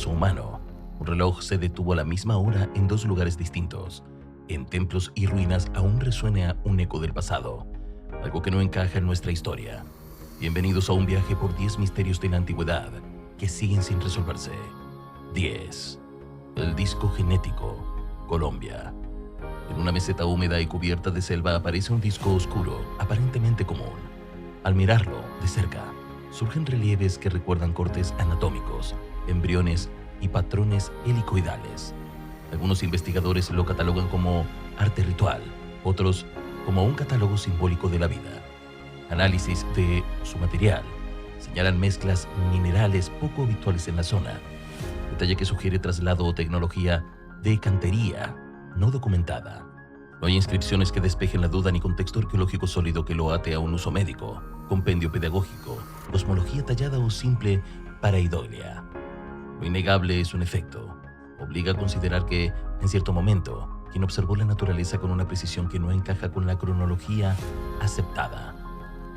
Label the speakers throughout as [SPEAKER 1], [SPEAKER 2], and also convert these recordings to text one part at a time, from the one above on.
[SPEAKER 1] paso humano. Un reloj se detuvo a la misma hora en dos lugares distintos. En templos y ruinas aún resuena un eco del pasado, algo que no encaja en nuestra historia. Bienvenidos a un viaje por 10 misterios de la antigüedad que siguen sin resolverse. 10. El disco genético, Colombia. En una meseta húmeda y cubierta de selva aparece un disco oscuro, aparentemente común. Al mirarlo de cerca, surgen relieves que recuerdan cortes anatómicos, embriones y patrones helicoidales. Algunos investigadores lo catalogan como arte ritual, otros como un catálogo simbólico de la vida. Análisis de su material señalan mezclas minerales poco habituales en la zona, detalle que sugiere traslado o tecnología de cantería no documentada. No hay inscripciones que despejen la duda ni contexto arqueológico sólido que lo ate a un uso médico, compendio pedagógico, cosmología tallada o simple pareidolia. Lo innegable es un efecto. Obliga a considerar que, en cierto momento, quien observó la naturaleza con una precisión que no encaja con la cronología aceptada.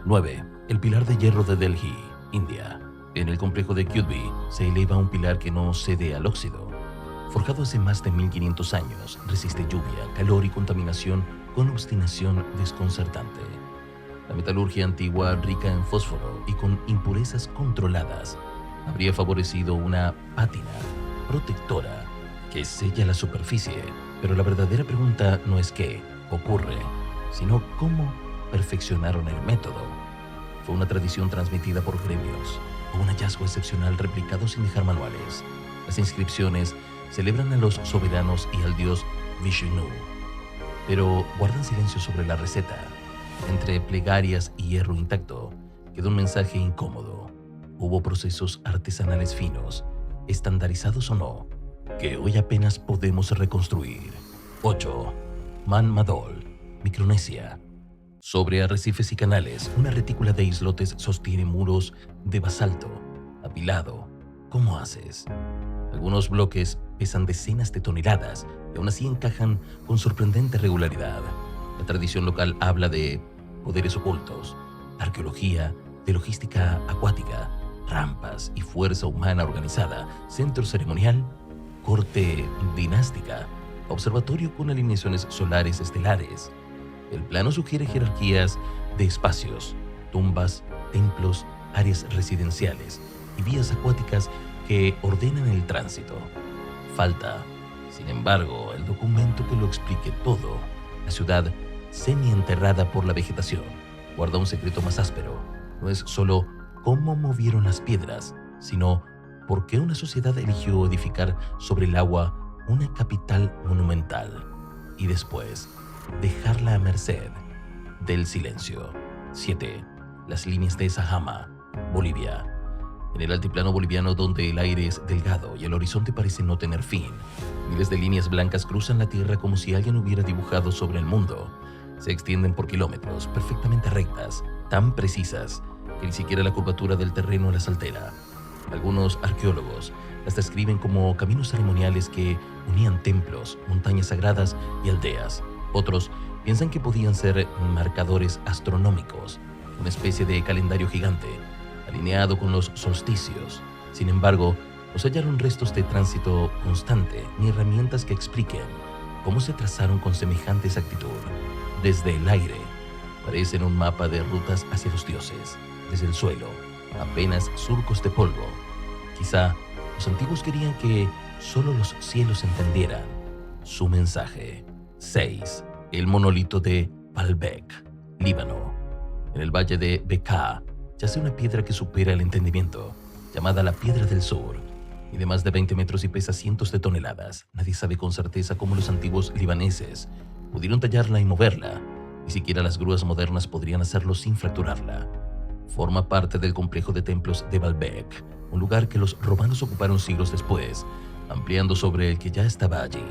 [SPEAKER 1] 9. El pilar de hierro de Delhi, India. En el complejo de Qutbi se eleva un pilar que no cede al óxido. Forjado hace más de 1500 años, resiste lluvia, calor y contaminación con obstinación desconcertante. La metalurgia antigua, rica en fósforo y con impurezas controladas, habría favorecido una pátina protectora que sella la superficie. Pero la verdadera pregunta no es qué ocurre, sino cómo perfeccionaron el método. ¿Fue una tradición transmitida por gremios o un hallazgo excepcional replicado sin dejar manuales? Las inscripciones celebran a los soberanos y al dios Vishnu, pero guardan silencio sobre la receta. Entre plegarias y hierro intacto queda un mensaje incómodo. Hubo procesos artesanales finos, estandarizados o no, que hoy apenas podemos reconstruir. 8. Man Madol, Micronesia. Sobre arrecifes y canales, una retícula de islotes sostiene muros de basalto, apilado. ¿Cómo haces? Algunos bloques pesan decenas de toneladas y aún así encajan con sorprendente regularidad. La tradición local habla de poderes ocultos, arqueología, de logística acuática, rampas y fuerza humana organizada, centro ceremonial, corte dinástica, observatorio con alineaciones solares estelares. El plano sugiere jerarquías de espacios, tumbas, templos, áreas residenciales y vías acuáticas que ordenan el tránsito. Falta, sin embargo, el documento que lo explique todo. La ciudad, semi-enterrada por la vegetación, guarda un secreto más áspero. No es solo cómo movieron las piedras, sino por qué una sociedad eligió edificar sobre el agua una capital monumental y después dejarla a merced del silencio. 7. Las líneas de Sajama, Bolivia. En el altiplano boliviano, donde el aire es delgado y el horizonte parece no tener fin, miles de líneas blancas cruzan la tierra como si alguien hubiera dibujado sobre el mundo. Se extienden por kilómetros, perfectamente rectas, tan precisas que ni siquiera la curvatura del terreno las altera. Algunos arqueólogos las describen como caminos ceremoniales que unían templos, montañas sagradas y aldeas. Otros piensan que podían ser marcadores astronómicos, una especie de calendario gigante, alineado con los solsticios. Sin embargo, no se hallaron restos de tránsito constante ni herramientas que expliquen cómo se trazaron con semejante exactitud. Desde el aire, parecen un mapa de rutas hacia los dioses. Desde el suelo, apenas surcos de polvo. Quizá los antiguos querían que solo los cielos entendieran su mensaje. 6. El monolito de Baalbek, Líbano. En el valle de Bekaa yace una piedra que supera el entendimiento, llamada la Piedra del Sur. Mide más de 20 metros y pesa cientos de toneladas. Nadie sabe con certeza cómo los antiguos libaneses pudieron tallarla y moverla. Ni siquiera las grúas modernas podrían hacerlo sin fracturarla. Forma parte del complejo de templos de Baalbek, un lugar que los romanos ocuparon siglos después, ampliando sobre el que ya estaba allí.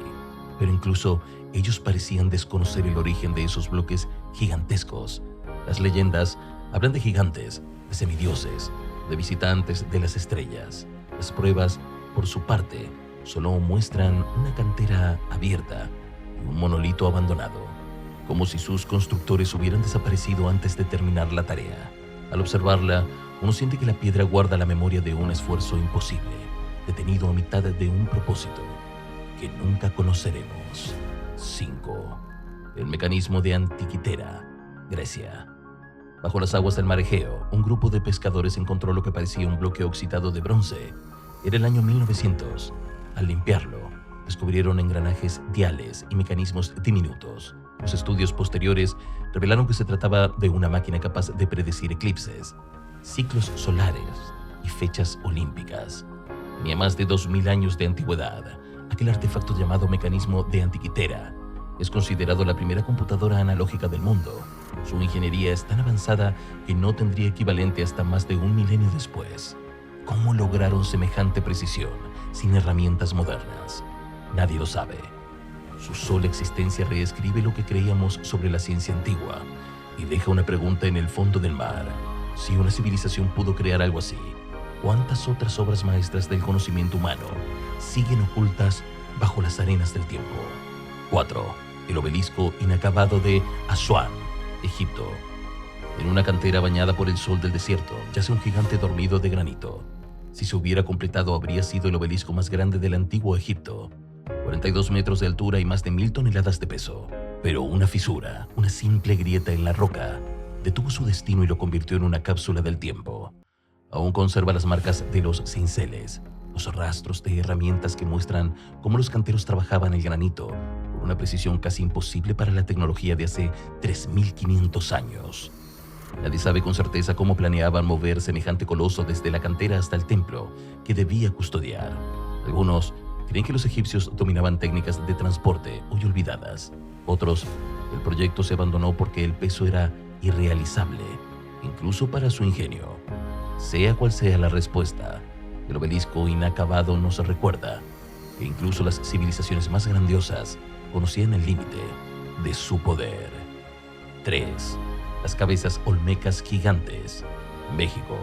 [SPEAKER 1] Pero incluso ellos parecían desconocer el origen de esos bloques gigantescos. Las leyendas hablan de gigantes, de semidioses, de visitantes de las estrellas. Las pruebas, por su parte, solo muestran una cantera abierta y un monolito abandonado, como si sus constructores hubieran desaparecido antes de terminar la tarea. Al observarla, uno siente que la piedra guarda la memoria de un esfuerzo imposible, detenido a mitad de un propósito que nunca conoceremos. 5. El mecanismo de Antiquitera, Grecia. Bajo las aguas del mar Egeo, un grupo de pescadores encontró lo que parecía un bloque oxidado de bronce. Era el año 1900. Al limpiarlo, descubrieron engranajes diales y mecanismos diminutos. Los estudios posteriores revelaron que se trataba de una máquina capaz de predecir eclipses, ciclos solares y fechas olímpicas. Tenía más de 2000 años de antigüedad. Aquel artefacto llamado mecanismo de Antiquitera es considerado la primera computadora analógica del mundo. Su ingeniería es tan avanzada que no tendría equivalente hasta más de un milenio después. ¿Cómo lograron semejante precisión sin herramientas modernas? Nadie lo sabe. Su sola existencia reescribe lo que creíamos sobre la ciencia antigua y deja una pregunta en el fondo del mar. Si una civilización pudo crear algo así, ¿cuántas otras obras maestras del conocimiento humano siguen ocultas bajo las arenas del tiempo? 4. El obelisco inacabado de Asuán, Egipto. En una cantera bañada por el sol del desierto yace un gigante dormido de granito. Si se hubiera completado, habría sido el obelisco más grande del antiguo Egipto. 42 metros de altura y más de 1000 toneladas de peso. Pero una fisura, una simple grieta en la roca, detuvo su destino y lo convirtió en una cápsula del tiempo. Aún conserva las marcas de los cinceles, los rastros de herramientas que muestran cómo los canteros trabajaban el granito con una precisión casi imposible para la tecnología de hace 3500 años. Nadie sabe con certeza cómo planeaban mover semejante coloso desde la cantera hasta el templo que debía custodiar. Algunos creen que los egipcios dominaban técnicas de transporte hoy olvidadas. Otros, el proyecto se abandonó porque el peso era irrealizable, incluso para su ingenio. Sea cual sea la respuesta, el obelisco inacabado nos recuerda que incluso las civilizaciones más grandiosas conocían el límite de su poder. 3. Las cabezas olmecas gigantes, México.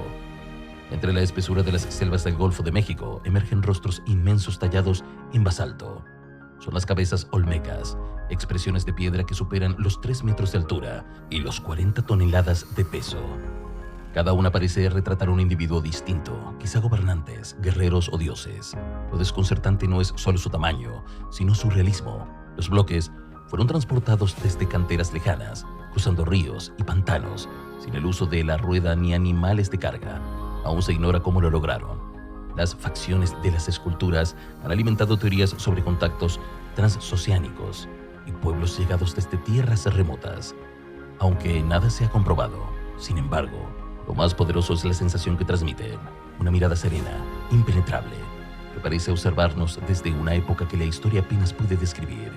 [SPEAKER 1] Entre la espesura de las selvas del Golfo de México emergen rostros inmensos tallados en basalto. Son las cabezas olmecas, expresiones de piedra que superan los 3 metros de altura y los 40 toneladas de peso. Cada una parece retratar un individuo distinto, quizá gobernantes, guerreros o dioses. Lo desconcertante no es solo su tamaño, sino su realismo. Los bloques fueron transportados desde canteras lejanas, cruzando ríos y pantanos, sin el uso de la rueda ni animales de carga. Aún se ignora cómo lo lograron. Las facciones de las esculturas han alimentado teorías sobre contactos transoceánicos y pueblos llegados desde tierras remotas. Aunque nada se ha comprobado, sin embargo, lo más poderoso es la sensación que transmiten, una mirada serena, impenetrable, que parece observarnos desde una época que la historia apenas puede describir.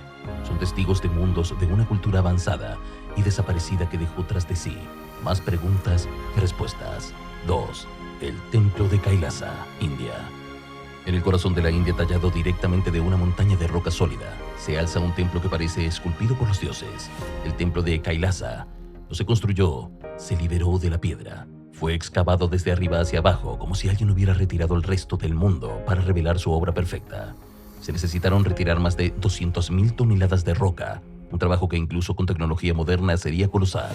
[SPEAKER 1] Son testigos de mundos de una cultura avanzada y desaparecida que dejó tras de sí más preguntas que respuestas. 2. El Templo de Kailasa, India. En el corazón de la India, tallado directamente de una montaña de roca sólida, se alza un templo que parece esculpido por los dioses. El Templo de Kailasa no se construyó, se liberó de la piedra. Fue excavado desde arriba hacia abajo, como si alguien hubiera retirado el resto del mundo para revelar su obra perfecta. Se necesitaron retirar más de 200.000 toneladas de roca, un trabajo que incluso con tecnología moderna sería colosal.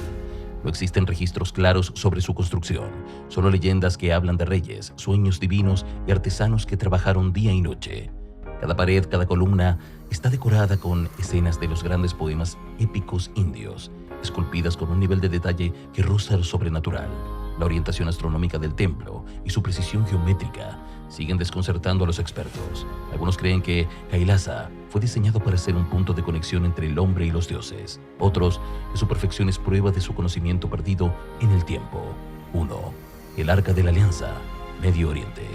[SPEAKER 1] No existen registros claros sobre su construcción, solo leyendas que hablan de reyes, sueños divinos y artesanos que trabajaron día y noche. Cada pared, cada columna está decorada con escenas de los grandes poemas épicos indios, esculpidas con un nivel de detalle que roza lo sobrenatural. La orientación astronómica del templo y su precisión geométrica siguen desconcertando a los expertos. Algunos creen que Kailasa fue diseñado para ser un punto de conexión entre el hombre y los dioses. Otros, que su perfección es prueba de su conocimiento perdido en el tiempo. 1. El Arca de la Alianza, Medio Oriente.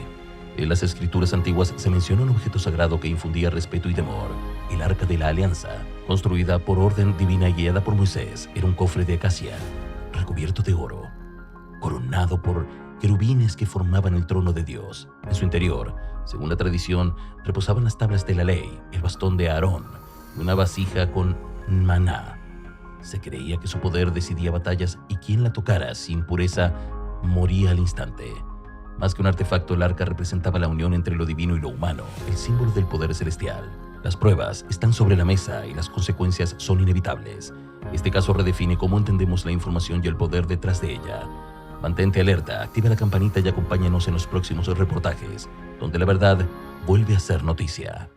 [SPEAKER 1] En las escrituras antiguas se menciona un objeto sagrado que infundía respeto y temor. El Arca de la Alianza, construida por orden divina y guiada por Moisés, era un cofre de acacia, recubierto de oro, coronado por querubines que formaban el trono de Dios. En su interior, según la tradición, reposaban las tablas de la ley, el bastón de Aarón y una vasija con maná. Se creía que su poder decidía batallas y quien la tocara sin pureza moría al instante. Más que un artefacto, el arca representaba la unión entre lo divino y lo humano, el símbolo del poder celestial. Las pruebas están sobre la mesa y las consecuencias son inevitables. Este caso redefine cómo entendemos la información y el poder detrás de ella. Mantente alerta, activa la campanita y acompáñanos en los próximos reportajes, donde la verdad vuelve a ser noticia.